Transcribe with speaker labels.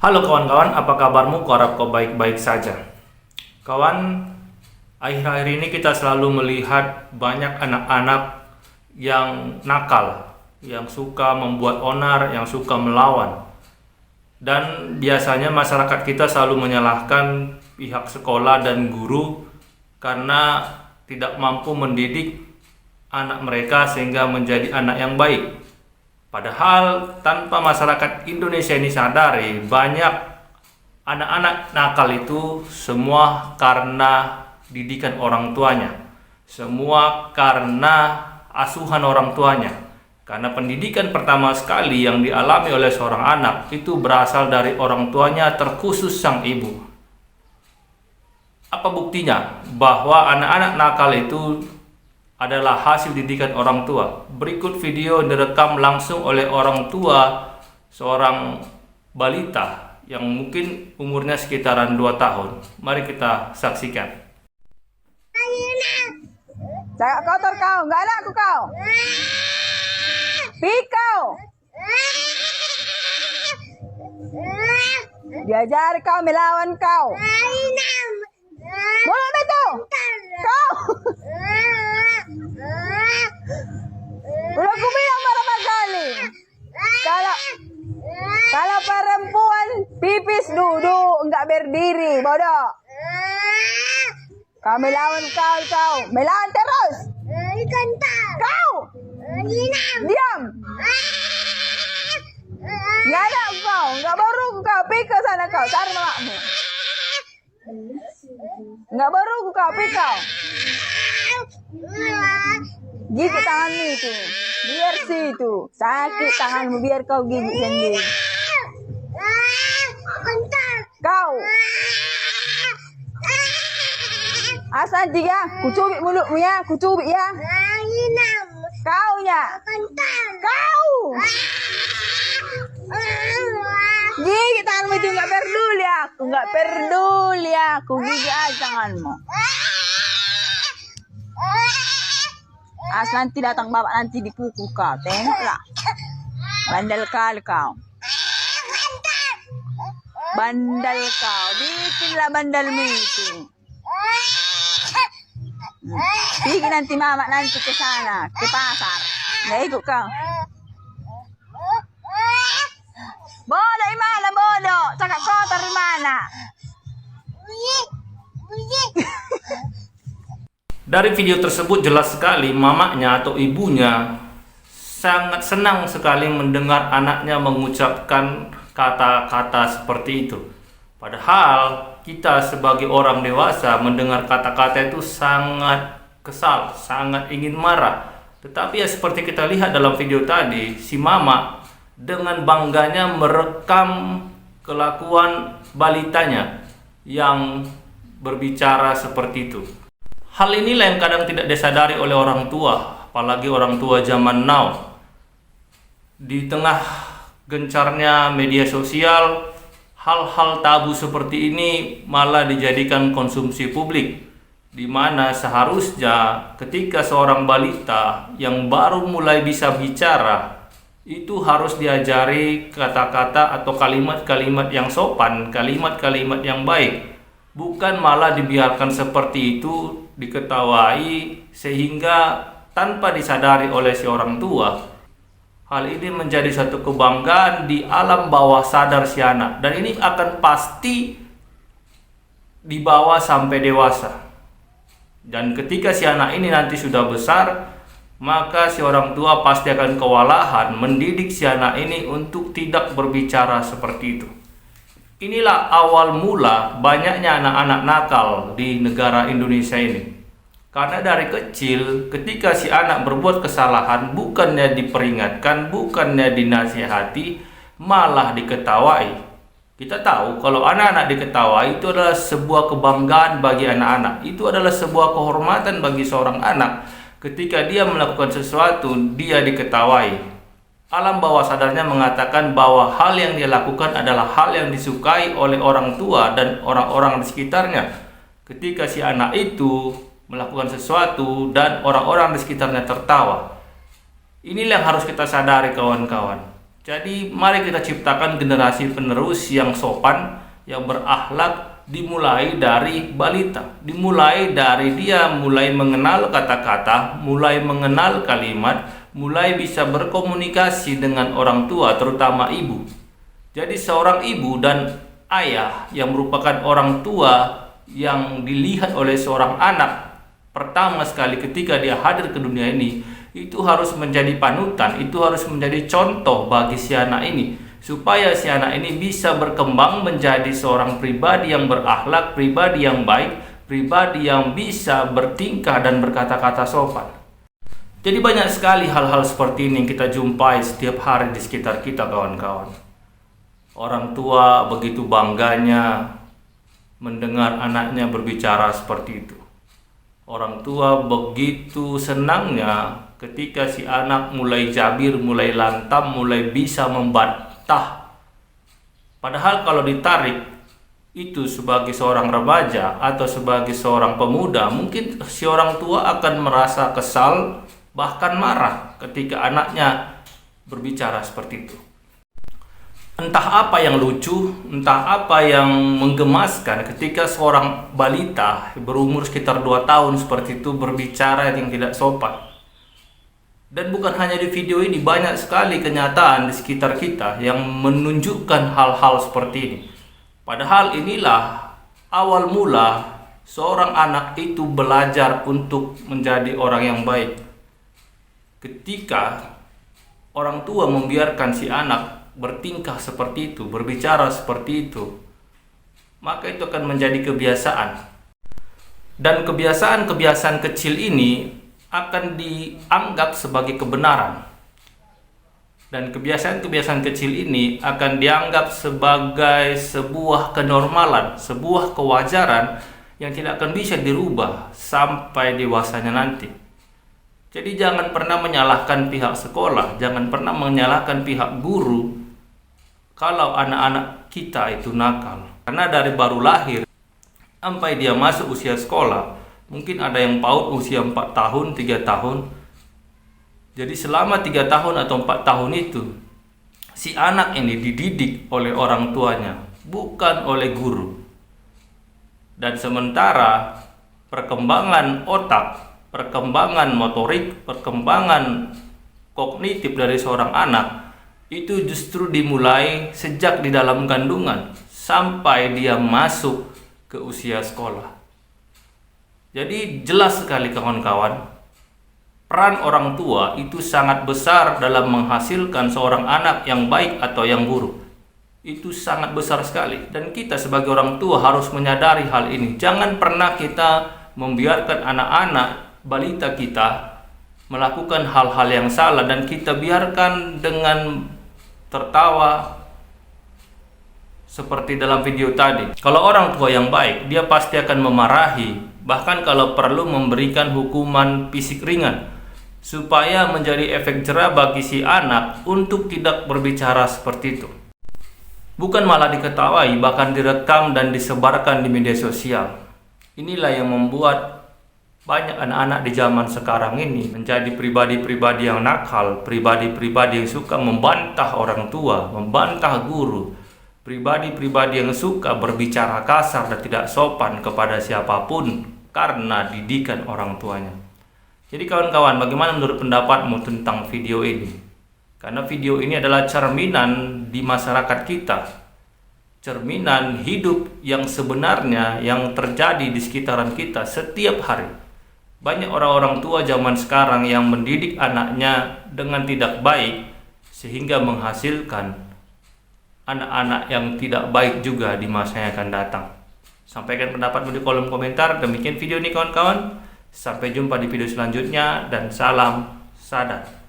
Speaker 1: Halo kawan-kawan, apa kabarmu? Kuharap kau baik-baik saja. Kawan, akhir-akhir ini kita selalu melihat banyak anak-anak yang nakal, yang suka membuat onar, yang suka melawan. Dan biasanya masyarakat kita selalu menyalahkan pihak sekolah dan guru karena tidak mampu mendidik anak mereka sehingga menjadi anak yang baik. Padahal tanpa masyarakat Indonesia ini sadari, banyak anak-anak nakal itu semua karena didikan orang tuanya, semua karena asuhan orang tuanya. Karena pendidikan pertama sekali yang dialami oleh seorang anak itu berasal dari orang tuanya, terkhusus sang ibu. Apa buktinya bahwa anak-anak nakal itu adalah hasil didikan orang tua? Berikut video direkam langsung oleh orang tua seorang balita yang mungkin umurnya sekitaran 2 tahun. Mari kita saksikan.
Speaker 2: Jangan kotor kau, nggak ada aku kau. Pikau. Diajar kau melawan kau. Mulut itu. Kau. Udah aku bilang berapa kali. Kalau perempuan pipis duduk, enggak berdiri, bodoh. Kau melawan kau. Melawan terus. Kau. Diam. Nggak ada kau, nggak baru kau. Pergi ke sana kau, cari mamamu. Nggak baru kau, pergi kau. Gigit tanganmu itu. Biar situ. Sakit tanganmu, biar kau gigit sendiri. Kau. Asal tiga, kucubit mulutmu ya, kucubit ya. Kau ya. Kau. Gigit tanganmu itu, nggak peduli aku, nggak peduli aku. Gigit aja tanganmu. Nanti datang bapak nanti dipukul kau, tengoklah. Bandel kali kau. Bandel kau, bikinlah bandelmu itu. Pergi nanti mama nanti ke sana, ke pasar. Nggak ikut kau. Bodoh di mana bodoh? Cakap kotor di mana?
Speaker 1: Dari video tersebut jelas sekali mamanya atau ibunya sangat senang sekali mendengar anaknya mengucapkan kata-kata seperti itu. Padahal kita sebagai orang dewasa mendengar kata-kata itu sangat kesal, sangat ingin marah. Tetapi ya seperti kita lihat dalam video tadi, si mama dengan bangganya merekam kelakuan balitanya yang berbicara seperti itu. Hal inilah yang kadang tidak disadari oleh orang tua, apalagi orang tua zaman now. Di tengah gencarnya media sosial, hal-hal tabu seperti ini malah dijadikan konsumsi publik, di mana seharusnya ketika seorang balita yang baru mulai bisa bicara, itu harus diajari kata-kata atau kalimat-kalimat yang sopan, kalimat-kalimat yang baik. Bukan malah dibiarkan seperti itu, diketawai, sehingga tanpa disadari oleh si orang tua. Hal ini menjadi satu kebanggaan di alam bawah sadar si anak. Dan ini akan pasti dibawa sampai dewasa. Dan ketika si anak ini nanti sudah besar, maka si orang tua pasti akan kewalahan mendidik si anak ini untuk tidak berbicara seperti itu. Inilah awal mula banyaknya anak-anak nakal di negara Indonesia ini. Karena dari kecil ketika si anak berbuat kesalahan, bukannya diperingatkan, bukannya dinasihati, malah diketawai. Kita tahu kalau anak-anak diketawai itu adalah sebuah kebanggaan bagi anak-anak. Itu adalah sebuah kehormatan bagi seorang anak. Ketika dia melakukan sesuatu, dia diketawai. Alam bawah sadarnya mengatakan bahwa hal yang dia lakukan adalah hal yang disukai oleh orang tua dan orang-orang di sekitarnya. Ketika si anak itu melakukan sesuatu dan orang-orang di sekitarnya tertawa. Inilah yang harus kita sadari kawan-kawan. Jadi mari kita ciptakan generasi penerus yang sopan, yang berakhlak, dimulai dari balita, dimulai dari dia mulai mengenal kata-kata, mulai mengenal kalimat, mulai bisa berkomunikasi dengan orang tua, terutama ibu. Jadi seorang ibu dan ayah yang merupakan orang tua yang dilihat oleh seorang anak pertama sekali ketika dia hadir ke dunia ini, itu harus menjadi panutan, itu harus menjadi contoh bagi si anak ini, supaya si anak ini bisa berkembang menjadi seorang pribadi yang berakhlak, pribadi yang baik, pribadi yang bisa bertingkah dan berkata-kata sopan. Jadi banyak sekali hal-hal seperti ini yang kita jumpai setiap hari di sekitar kita, kawan-kawan. Orang tua begitu bangganya mendengar anaknya berbicara seperti itu. Orang tua begitu senangnya ketika si anak mulai jabir, mulai lantam, mulai bisa membantah. Padahal kalau ditarik itu sebagai seorang remaja atau sebagai seorang pemuda, mungkin si orang tua akan merasa kesal, bahkan marah ketika anaknya berbicara seperti itu. Entah apa yang lucu, entah apa yang menggemaskan ketika seorang balita berumur sekitar 2 tahun seperti itu berbicara yang tidak sopan. Dan bukan hanya di video ini, banyak sekali kenyataan di sekitar kita yang menunjukkan hal-hal seperti ini. Padahal inilah awal mula seorang anak itu belajar untuk menjadi orang yang baik. Ketika orang tua membiarkan si anak bertingkah seperti itu, berbicara seperti itu, maka itu akan menjadi kebiasaan. Dan kebiasaan-kebiasaan kecil ini akan dianggap sebagai kebenaran. Dan kebiasaan-kebiasaan kecil ini akan dianggap sebagai sebuah kenormalan, sebuah kewajaran yang tidak akan bisa dirubah sampai dewasanya nanti. Jadi jangan pernah menyalahkan pihak sekolah, jangan pernah menyalahkan pihak guru kalau anak-anak kita itu nakal. Karena dari baru lahir sampai dia masuk usia sekolah, mungkin ada yang PAUD usia 4 tahun, 3 tahun. Jadi selama 3 tahun atau 4 tahun itu, si anak ini dididik oleh orang tuanya, bukan oleh guru. Dan sementara perkembangan otak, perkembangan motorik, perkembangan kognitif dari seorang anak itu justru dimulai sejak di dalam kandungan sampai dia masuk ke usia sekolah. Jadi jelas sekali kawan-kawan, peran orang tua itu sangat besar dalam menghasilkan seorang anak yang baik atau yang buruk. Itu sangat besar sekali, dan kita sebagai orang tua harus menyadari hal ini. Jangan pernah kita membiarkan anak-anak balita kita melakukan hal-hal yang salah dan kita biarkan dengan tertawa seperti dalam video tadi. Kalau orang tua yang baik, dia pasti akan memarahi, bahkan kalau perlu memberikan hukuman fisik ringan, supaya menjadi efek jera bagi si anak untuk tidak berbicara seperti itu. Bukan malah diketawai, bahkan direkam dan disebarkan di media sosial. Inilah yang membuat banyak anak-anak di zaman sekarang ini menjadi pribadi-pribadi yang nakal, pribadi-pribadi yang suka membantah orang tua, membantah guru, pribadi-pribadi yang suka berbicara kasar dan tidak sopan kepada siapapun karena didikan orang tuanya. Jadi kawan-kawan, bagaimana menurut pendapatmu tentang video ini? Karena video ini adalah cerminan di masyarakat kita, cerminan hidup yang sebenarnya yang terjadi di sekitaran kita setiap hari. Banyak orang-orang tua zaman sekarang yang mendidik anaknya dengan tidak baik, sehingga menghasilkan anak-anak yang tidak baik juga di masa yang akan datang. Sampaikan pendapatmu di kolom komentar. Demikian video ini kawan-kawan. Sampai jumpa di video selanjutnya dan salam sadar.